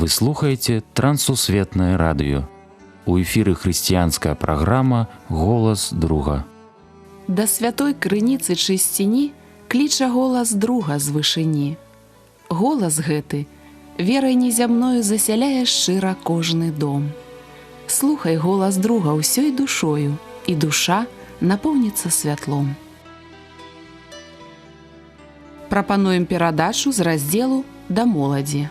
Вы слухаеце Трансусветнае радыё. У эфіры хрысціянская праграма «Голас друга». Да святой крыніцы чысціні кліча голас друга з вышыні. Голас гэты верай незямною засяляе шчыра кожны дом. Слухай голас друга ўсёй душою, і душа напоўніцца святлом. Прапануем перадачу з раздзелу «Да моладзі».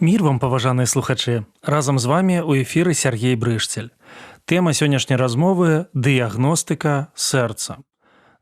Мір вам, паважаныя слухачы! Разам з вамі ў эфіры Сергей Брышцель. Тэма сённяшняй размовы – дыягностыка сэрца.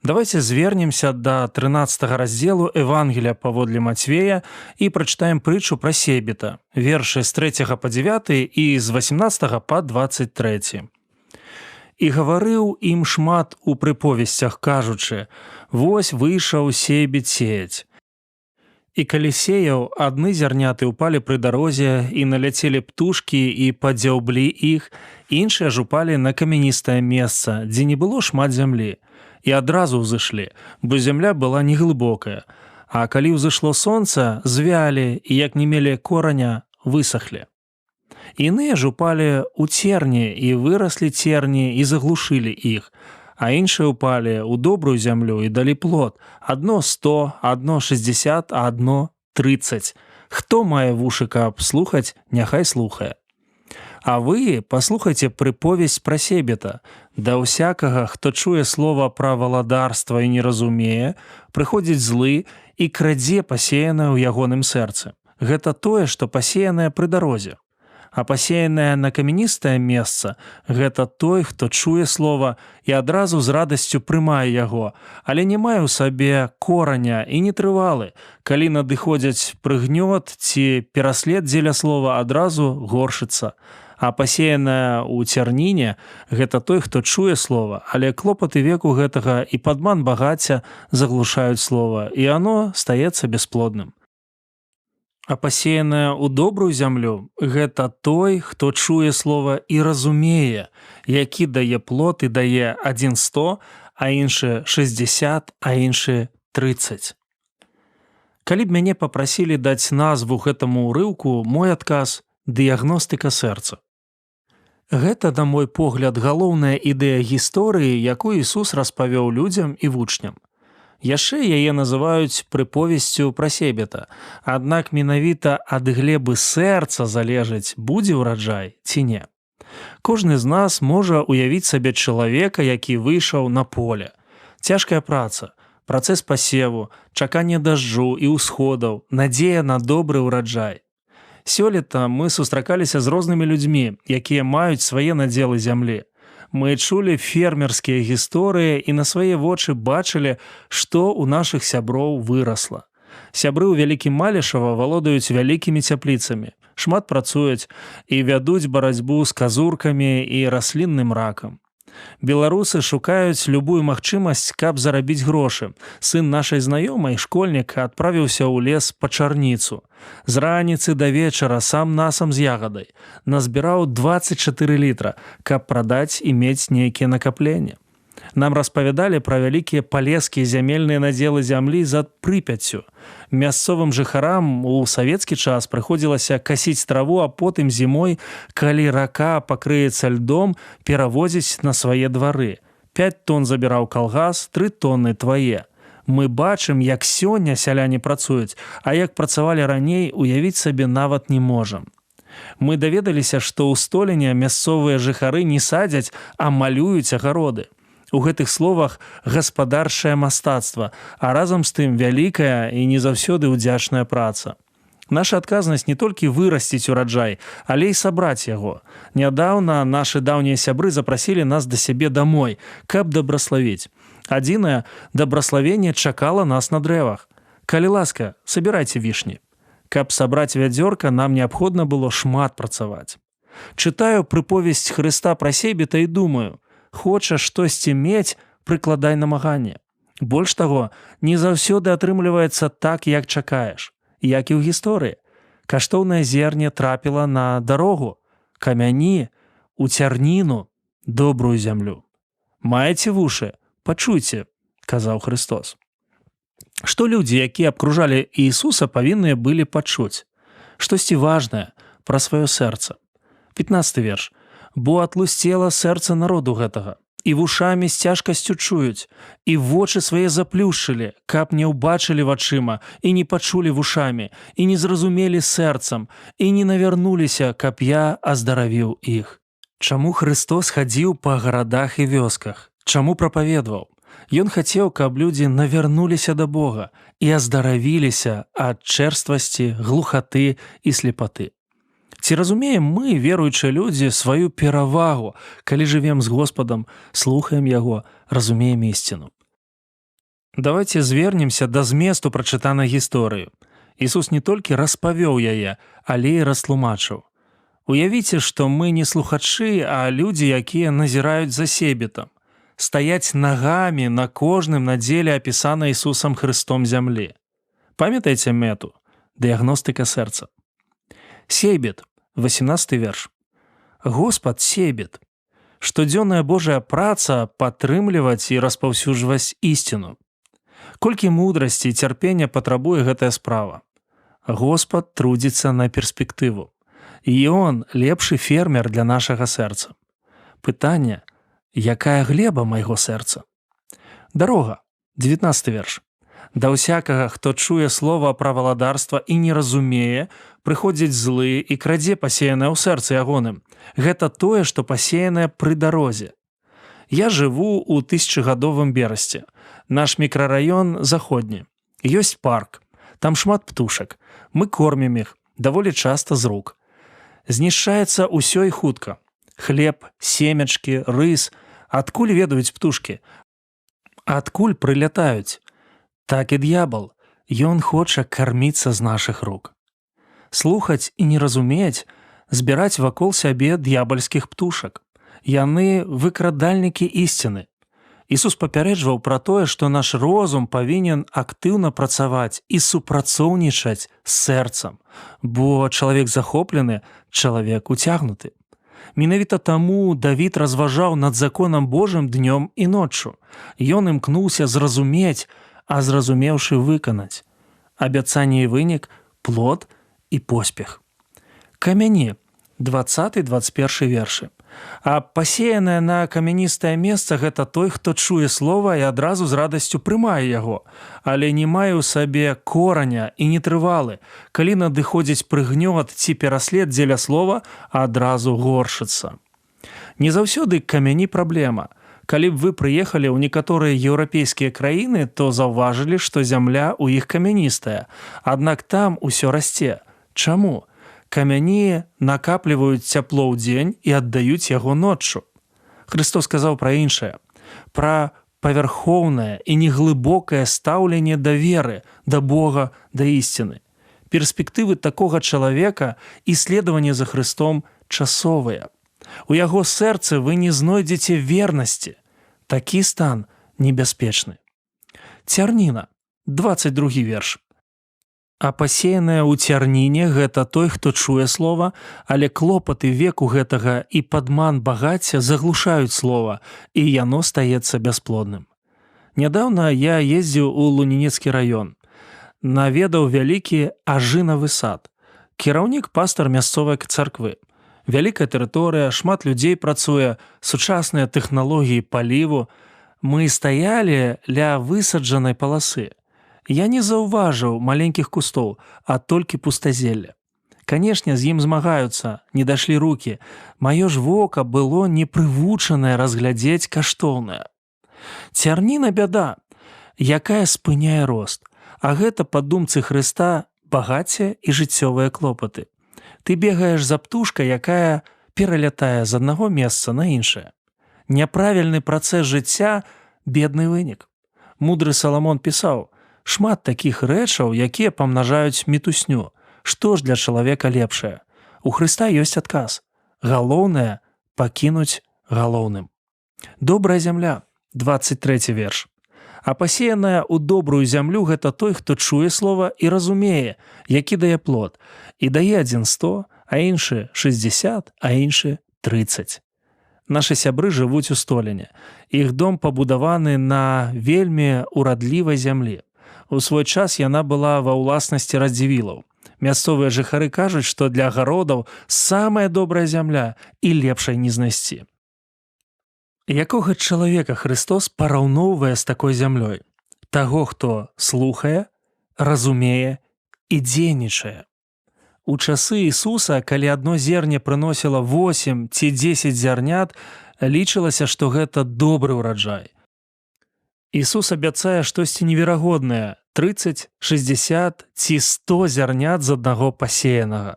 Давайце звернемся да 13 раздзелу Евангелія паводле Мацвея і прачытаем прытчу пра Себета, вершы з 3 па 9 і з 18 па 23. «І гаварыў ім шмат у прыповесцях, кажучы: вось выйшаў Себет сеяць. І калі сеяў, адны зярняты ўпалі пры дарозе, і наляцелі птушкі і падзяўблі іх, іншыя ж упалі на камяністае месца, дзе не было шмат зямлі, і адразу ўзышлі, бо зямля была неглыбокая. А калі ўзышло сонца, звялі, і як не мелі кораня, высахлі. Іныя ж упалі ў церні, і выраслі церні, і заглушылі іх. А іншыя ўпалі ў добрую зямлю і далі плод. Адно 100, адно 60, а адно 30. Хто мае вушы, каб слухаць, няхай слухае. А вы паслухайце прыповесць пра Себета. Да ўсякага, хто чуе слова пра валадарства і не разумее, прыходзіць злы і крадзе пасеянае ў ягоным сэрцы. Гэта тое, што пасеянае пры дарозе. А пасеянае на камяністае месца – гэта той, хто чуе слова і адразу з радасцю прымае яго, але не мае ў сабе кораня і не трывалы. Калі надыходзяць прыгнёт ці пераслед дзеля слова, адразу горшыцца. А пасеянае ў цярніне – гэта той, хто чуе слова, але клопаты веку гэтага і падман багацця заглушаюць слова, і оно стаецца бясплодным. А пасеянае ў добрую зямлю – гэта той, хто чуе слова і разумее, які дае плод і дае адзін 100, а іншы 60, а іншы 30. Калі б мяне папрасілі даць назву гэтаму ўрыўку, мой адказ – дыягностыка сэрца. Гэта, на мой погляд, галоўная ідэя гісторыі, якую Ісус распавёў людзям і вучням. Яшчэ яе называюць прыповесцю пра Себета, аднак менавіта ад глебы сэрца залежыць, будзе ўраджай ці не. Кожны з нас можа ўявіць сабе чалавека, які выйшаў на поле. Цяжкая праца, працэс пасеву, чаканне дажджу і ўсходаў, надзея на добры ўраджай. Сёлета мы сустракаліся з рознымі людзьмі, якія маюць свае надзелы зямлі. Мы чулі фермерскія гісторыі і на свае вочы бачылі, што ў нашых сяброў вырасла. Сябры ў Вялікім Малішава валодаюць вялікімі цяпліцамі, шмат працуюць і вядуць барацьбу з казуркамі і раслінным ракам. Беларусы шукаюць любую магчымасць, каб зарабіць грошы. Сын нашай знаёмай, школьнік, адправіўся ў лес па чарніцу. З раніцы да вечара сам насам з ягадай. Назбіраў 24 літра, каб прадаць і мець нейкія накапленні. Нам распавядалі пра вялікія палескія зямельныя надзелы зямлі за Прыпяццю. Мясцовым жыхарам у савецкі час прыходзілася касіць траву, а потым зімой, калі рака пакрыецца льдом, перавозіць на свае двары. 5 тонн забіраў калгас, 3 тонны твае. Мы бачым, як сёння сяляне працуюць, а як працавалі раней, уявіць сабе нават не можам. Мы даведаліся, што ў Століне мясцовыя жыхары не садзяць, а малююць агароды. У гэтых словах гаспадарчае мастацтва, а разам з тым вялікая і не заўсёды ўдзячная праца. Наша адказнасць не толькі вырасціць ураджай, але і сабраць яго. Нядаўна нашы даўнія сябры запрасілі нас да сябе дамой, каб дабраславіць. Адзінае дабраславенне чакала нас на дрэвах. Калі ласка, сабірайце вішні. Каб сабраць вядзёрка, нам неабходна было шмат працаваць. Чытаю прыповесць Хрыста пра Себета і думаю, хочаш штосьці мець, прыкладай намаганне. Больш таго, не заўсёды атрымліваецца так, як чакаеш. Як і ў гісторыі. Каштоўнае зерне трапіла на дарогу, камяні, у цярніну, добрую зямлю. Маеце вушы? Пачуйце, казаў Христос. Што людзі, якія абкружалі Ісуса, павінныя былі пачуць? Штосьці важнае пра сваё сэрца. 15 верш. «Бо атлусцела сэрца народу гэтага, і вушамі з цяжкасцю чуюць, і вочы свае заплюшчылі, каб не ўбачылі вачыма, і не пачулі вушамі, і не зразумелі сэрцам, і не навярнуліся, каб я аздаравіў іх». Чаму Христос хадзіў па гарадах і вёсках? Чаму прапаведваў? Ён хацеў, каб людзі навярнуліся да Бога і аздаравіліся ад чэрствасці, глухаты і слепаты. Ці разумеем мы, веруючыя людзі, сваю перавагу, калі жывем з Господам, слухаем Яго, разумеем ісціну? Давайце звернемся да зместу прачытанай гісторыі. Ісус не толькі распавёў яе, але і растлумачыў. Уявіце, што мы не слухачы, а людзі, якія назіраюць за себетам. Стаяць нагамі на кожным надзеле апісанай Ісусам Христом зямлі. Памятаеце мэту? Дыягностыка сэрца. Сейбет, 18 верш. Господ сейбет. Штодзённая Божая праца падтрымліваць і распаўсюджваць ісціну. Колькі мудрасці і цярпення патрабуе гэтая справа. Господ трудзіцца на перспектыву. І ён лепшы фермер для нашага сэрца. Пытанне: якая глеба майго сэрца? Дарога, 19 верш. Да ўсякага, хто чуе слова пра валадарства і не разумее, прыходзіць злы і крадзе пасеянае ў сэрцы ягоным. Гэта тое, што пасеянае пры дарозе. Я жыву ў 1000гадовым Берасці. Наш мікрараён заходні. Ёсць парк. Там шмат птушак. Мы кормім іх, даволі часта з рук. Знішчаецца ўсё і хутка. Хлеб, семечкі, рыс. Адкуль ведаюць птушкі? Адкуль прылятаюць? Так і д'ябал. Ён хоча карміцца з нашых рук. Слухаць і не разумець, збіраць вакол сябе д'ябальскіх птушак. Яны выкрадальнікі ісціны. Ісус папярэджваў пра тое, што наш розум павінен актыўна працаваць і супрацоўнічаць з сэрцам, бо чалавек захоплены, чалавек уцягнуты. Менавіта таму Давід разважаў над законам Божым днём і ноччу. Ён імкнуўся зразумець, а зразумеўшы выканаць. Абяцанне і вынік, плод і поспех. Камяні, 20-21 вершы. А пасеянае на камяністае месца гэта той, хто чуе слова і адразу з радасцю прымае яго, але не мае ў сабе кораня і нетрывалы. Калі надыходзіць прыгнёт ці пераслед дзеля слова, адразу горшыцца. Не заўсёды камяні праблема. Калі б вы прыехалі ў некаторыя еўрапейскія краіны, то заўважылі, што зямля ў іх камяністая. Аднак там усё расце. Чаму? Камяні накапліваюць цяпло ў дзень і аддаюць яго ноччу. Христос сказаў пра іншае, пра павярхоўнае і неглыбокае стаўленне да веры, да Бога, да ісціны. Перспектывы такога чалавека і следаванне за Христом часовыя. У яго сэрцы вы не знойдзеце вернасці. Такі стан небяспечны. Цярніна, 22 верш. А пасеянае ў цярніне гэта той, хто чуе слова, але клопаты веку гэтага і падман багацця заглушаюць слова, і яно стаецца бясплодным. Нядаўна я ездзіў у Лунінецкі раён. Наведаў вялікі ажынавы сад. Кіраўнік пастар мясцовай царквы. Вялікая тэрыторыя, шмат людзей працуе, сучасныя тэхналогіі паліву. Мы стаялі ля высаджанай паласы. Я не заўважыў маленькіх кустоў, а толькі пустазелля. Канешне, з ім змагаюцца, не дашлі рукі. Маё ж вока было непрывучанае разглядзець каштоўнае. Цярніна бяда, якая спыняе рост. А гэта, па думцы Хрыста, багацце і жыццёвыя клопаты. Ты бегаеш за птушкай, якая пералятае з аднаго месца на іншае. Няправільны працэс жыцця – бедны вынік. Мудры Саламон пісаў: шмат такіх рэчаў, якія памнажаюць мітусню. Што ж для чалавека лепшае? У Хрыста ёсць адказ. Галоўнае – пакінуць галоўным. Добрая зямля, 23 верш. А пасеяная ў добрую зямлю гэта той, хто чуе слова і разумее, які дае плод. І дае адзін 100, а іншы 60, а іншы 30. Нашы сябры жывуць у Століне. Іх дом пабудаваны на вельмі урадлівай зямлі. У свой час яна была ва ўласнасці радзівілаў. Мясцовыя жыхары кажуць, што для агародаў самая добрая зямля і лепшай не знайсці. Якога чалавека Христос параўноўвае з такой зямлёй? Таго, хто слухае, разумее і дзейнічае. У часы Ісуса, калі адно зерне прыносіла 8 ці 10 зярнят, лічылася, што гэта добры ўраджай. Ісус абяцае штосьці неверагоднае – 30, 60 ці 100 зярнят з аднаго пасеянага.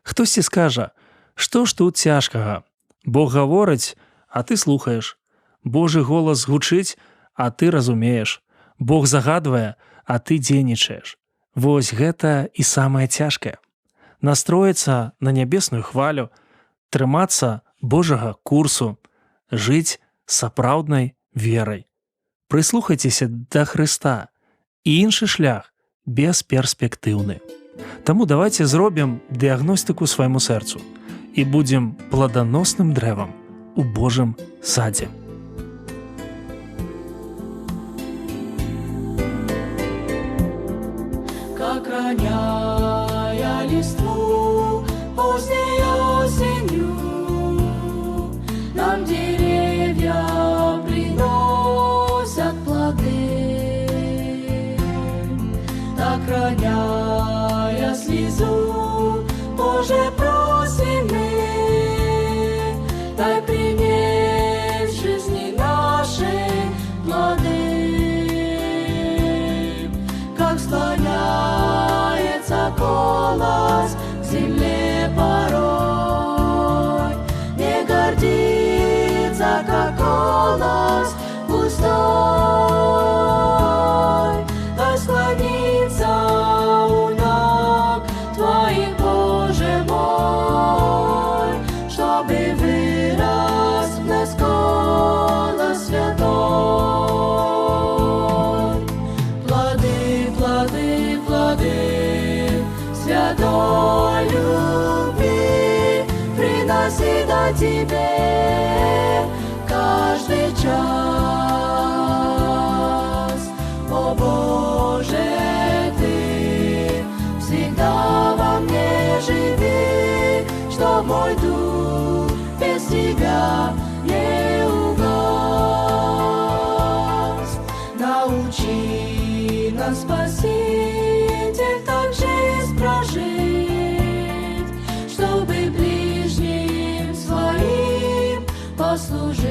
Хтосьці скажа, што ж тут цяжкага? Бог гаворыць, а ты слухаеш. Божы голас гучыць, а ты разумееш. Бог загадвае, а ты дзейнічаеш. Вось гэта і самае цяжкае. Настроіцца на нябесную хвалю, трымацца Божага курсу, жыць сапраўднай верай. Прыслухайцеся да Хрыста, і іншы шлях бесперспектыўны. Таму давайце зробім дыягностыку свайму сэрцу і будзем пладаносным дрэвам у Божым садзе. Как роняя листву поздней осенью, нам деревья приносят плоды. Так роняя слезу, Боже, просим мы, дай принять в жизни нашей плоды. Как склоняется голос к земле порой, не гордится, как голос пустой. Дай склониться у ног Твоих, Боже мой, чтобы вырос в нас голос святой. Плоды, плоды, плоды святой любви приноси до Тебе каждый час. О Боже, Ты всегда во мне живи, чтоб мой дух без Тебя не угас. Научи нас, Спаситель, так жизнь прожить, чтобы ближним своим послужить.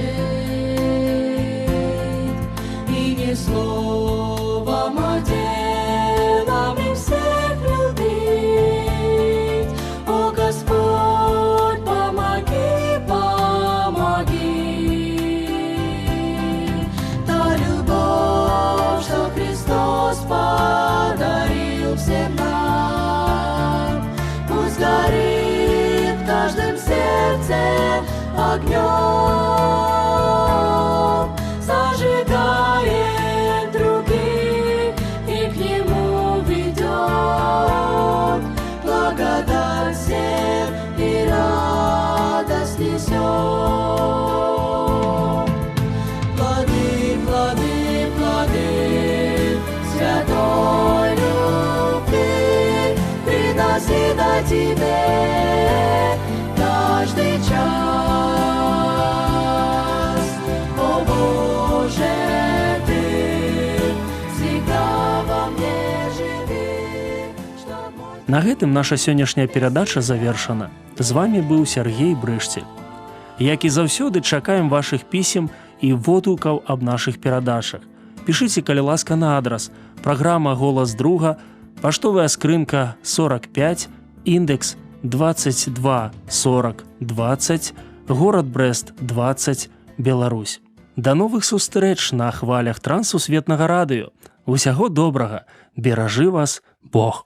И не словом, а делами всех любить. О Господь, помоги, помоги. Та любовь, что Христос подарил всем нам, пусть горит в каждом сердце огнем, зажигает других и к Нему ведет. Благодать всем и радость несет. Плоды, плоды, плоды святой любви приноси до Тебе каждый час. О Боже, Ты всегда во мне живи, чтоб мой... На гэтым наша сённяшняя перадача завершана. З вами быў Сяргей Брышцель. Як і заўсёды, чакаем вашых пісем і водгукаў аб нашых перадачах. Пішыце, калі ласка, на адрас: праграма «Голас друга», паштовая скрынка 45, індекс 224020, горад Брэст 20, Беларусь. Да новых сустрэч на хвалях Трансусветнага радыё. Усяго добрага, беражы вас Бог.